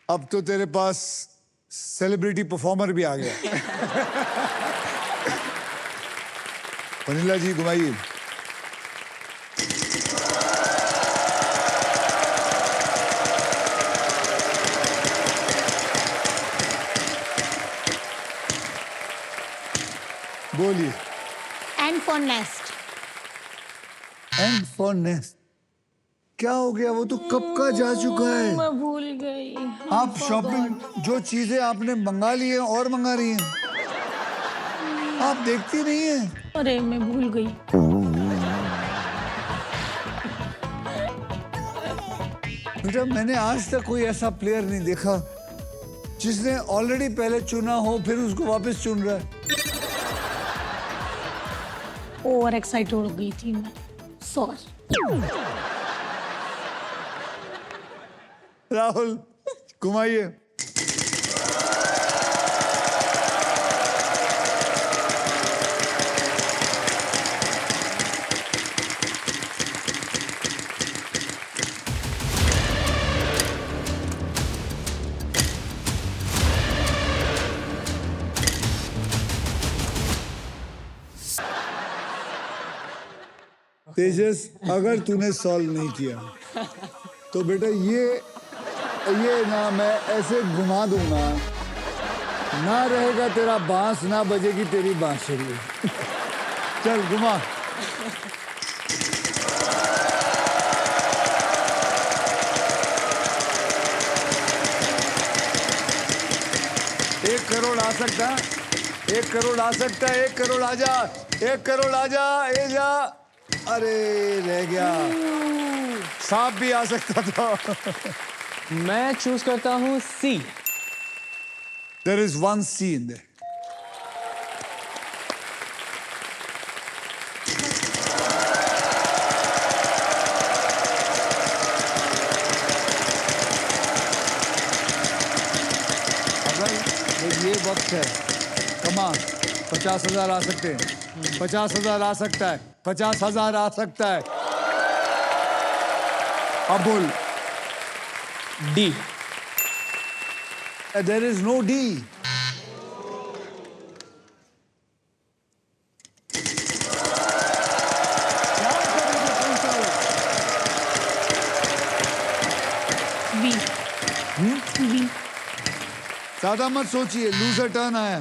अब तो तेरे पास सेलिब्रिटी परफॉर्मर भी आ गया। वनीला जी घुमाइए। बोलिए। And for nest. And for nest क्या हो गया? वो तो कब का जा चुका है। मैं भूल गई। आप शॉपिंग जो चीजें आपने मंगा ली है और मंगा रही हैं, आप देखती नहीं है। अरे मैं भूल गई। बेटा मैंने आज तक कोई ऐसा प्लेयर नहीं देखा जिसने ऑलरेडी पहले चुना हो फिर उसको वापस चुन रहा है। ओवर एक्साइटेड हो गई थी मैं। सॉरी। राहुल घुमाइए। तेजस, अगर तूने सॉल्व नहीं किया तो बेटा ये ना मैं ऐसे घुमा दूंगा, ना रहेगा तेरा बांस, ना बजेगी तेरी बांसुरी। चल घुमा। एक करोड़ आ सकता है, 1 करोड़ आ सकता है, 1 करोड़ आ जा, 1 करोड़ आ जा, ए जा। अरे रह गया। सांप भी आ सकता था। मैं चूज करता हूँ सी। There is one C in there. अगर ये वक्त है, कमान 50,000 आ सकते हैं, 50,000 आ सकता है, 50,000 आ सकता है। अब बोल। D. There is no D. B. B. ज्यादा मत सोचिए, लूजर टर्न आया।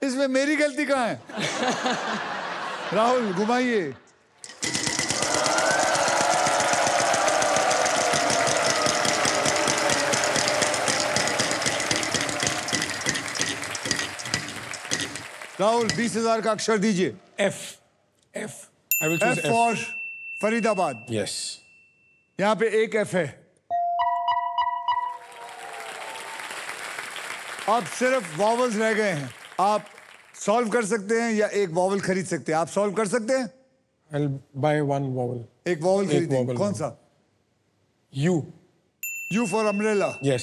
इसमें मेरी गलती कहाँ है? राहुल घुमाइए। राहुल 20,000 का अक्षर दीजिए। F. F. I will choose F F. For Faridabad. Yes. यहाँ पे एक F है। अब सिर्फ वॉवल्स रह गए हैं। आप सॉल्व कर सकते हैं या एक वॉवल खरीद सकते हैं। आप सॉल्व कर सकते हैं। I'll buy one vowel. एक वॉवल खरीदेंगे। vowel, कौन सा? U. U for umbrella. Yes.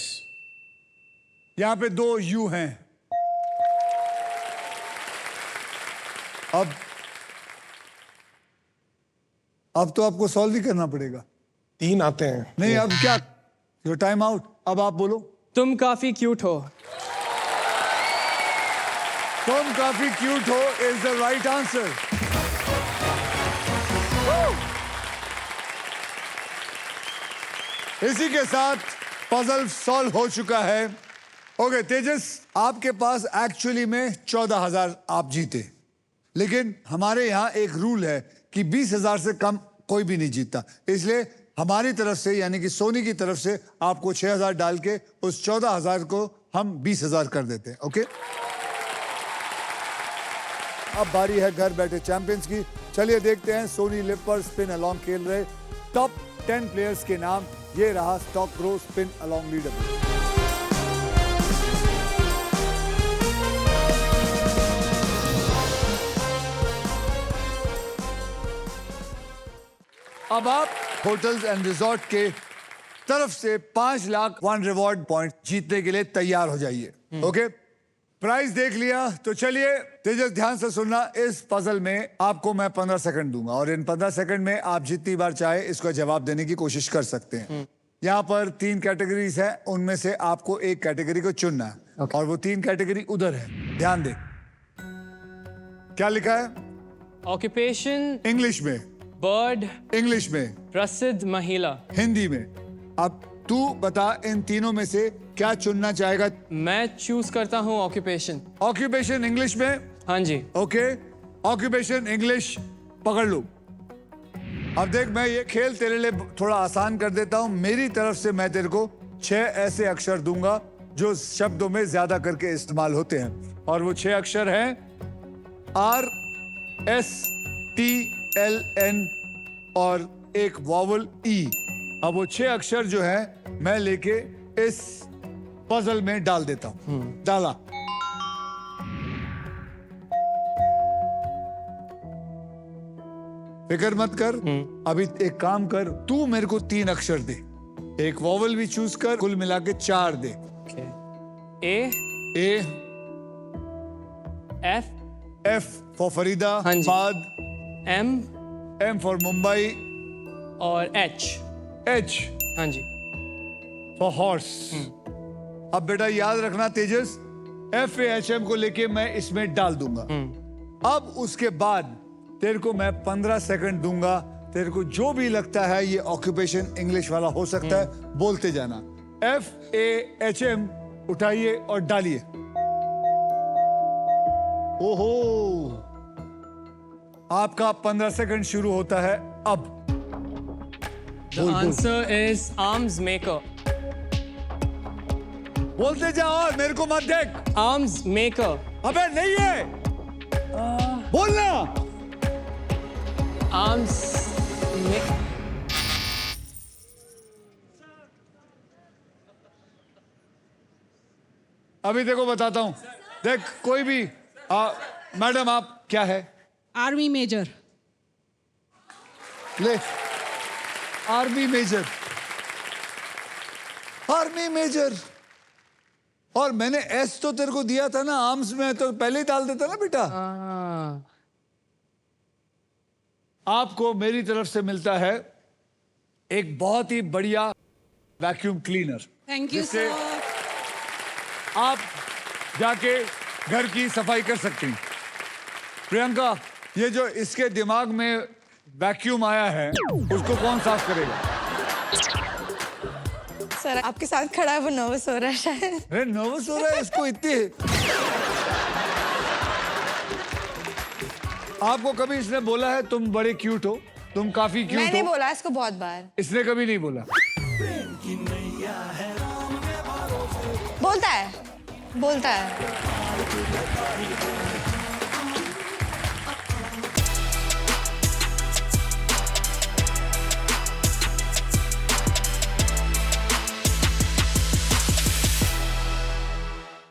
यहाँ पे 2 U हैं। अब तो आपको सॉल्व ही करना पड़ेगा। 3 आते हैं। नहीं अब क्या? Your time out. अब आप बोलो। तुम काफी क्यूट हो। तुम काफी क्यूट हो इज द राइट आंसर। इसी के साथ पजल सॉल्व हो चुका है। ओके तेजस, आपके पास एक्चुअली में 14,000 आप जीते, लेकिन हमारे यहाँ एक रूल है कि 20,000 से कम कोई भी नहीं जीतता। इसलिए हमारी तरफ से यानी कि सोनी की तरफ से आपको 6,000 डाल के उस 14,000 को हम 20,000 कर देते हैं। ओके, अब बारी है घर बैठे चैंपियंस की। चलिए देखते हैं सोनी लिव पर स्पिन अलोंग खेल रहे टॉप 10 प्लेयर्स के नाम। ये रहा stock pro spin along leader. अब आप होटल्स एंड रिजॉर्ट के तरफ से 5 लाख 1 रिवॉर्ड पॉइंट जीतने के लिए तैयार हो जाइए। ओके, प्राइस देख लिया तो चलिए तेजस ध्यान से सुनना। इस पजल में आपको मैं 15 सेकंड दूंगा और इन 15 सेकंड में आप जितनी बार चाहे इसका जवाब देने की कोशिश कर सकते हैं। यहाँ पर 3 कैटेगरीज है, उनमें से आपको एक कैटेगरी को चुनना है। Okay. और वो 3 कैटेगरी उधर है, ध्यान दे। क्या लिखा है? ऑक्यूपेशन इंग्लिश में, बर्ड, इंग्लिश में, प्रसिद्ध महिला। हिंदी में। अब तू बता इन तीनों में से क्या चुनना चाहेगा? मैं चूज करता हूँ ऑक्यूपेशन। ऑक्यूपेशन इंग्लिश में, हाँ जी। ओके। ऑक्यूपेशन इंग्लिश पकड़ लो। अब देख, मैं ये खेल तेरे लिए थोड़ा आसान कर देता हूं। मेरी तरफ से मैं तेरे को 6 ऐसे अक्षर दूंगा जो शब्दों में ज्यादा करके इस्तेमाल होते हैं और वो 6 अक्षर हैं RSTLN और एक वॉवल E। अब वो 6 अक्षर जो है मैं लेके इस पजल में डाल देता हूं। डाला। फिक्र मत कर। अभी एक काम कर, तू मेरे को 3 अक्षर दे, एक वॉवल भी चूज कर, कुल मिला के 4 दे। ए, F फॉर फरीदा, हाँ जी। बाद M फॉर मुंबई और H। H हाँ जी। For horse. अब बेटा याद रखना तेजस, FAHM को लेके मैं इसमें डाल दूंगा। अब उसके बाद तेरे को मैं 15 सेकंड दूंगा। तेरे को जो भी लगता है ये ऑक्यूपेशन इंग्लिश वाला हो सकता है, बोलते जाना। FAHM उठाइए और डालिए। ओहो, आपका 15 सेकंड शुरू होता है अब। The answer is arms maker. बोलते जाओ और मेरे को मत देख। Arms maker. अबे नहीं है, बोलना। Arms maker. अभी देखो बताता हूं। देख कोई भी मैडम आप क्या है? Army major. ले, आर्मी मेजर। Army major. और मैंने एस तो तेरे को दिया था ना आर्म्स में, तो पहले ही डाल देता ना बेटा। आपको मेरी तरफ से मिलता है एक बहुत ही बढ़िया वैक्यूम क्लीनर, थैंक यू जिससे सर। आप जाके घर की सफाई कर सकती हैं। प्रियंका, ये जो इसके दिमाग में वैक्यूम आया है उसको कौन साफ करेगा? सर आपके साथ खड़ा है, वो नर्वस हो रहा है शायद। अरे नर्वस हो रहा है इसको इतनी। आपको कभी इसने बोला है तुम बड़े क्यूट हो, तुम काफी क्यूट मैंने हो? बोला इसको बहुत बार। इसने कभी नहीं बोला। बोलता है, बोलता है।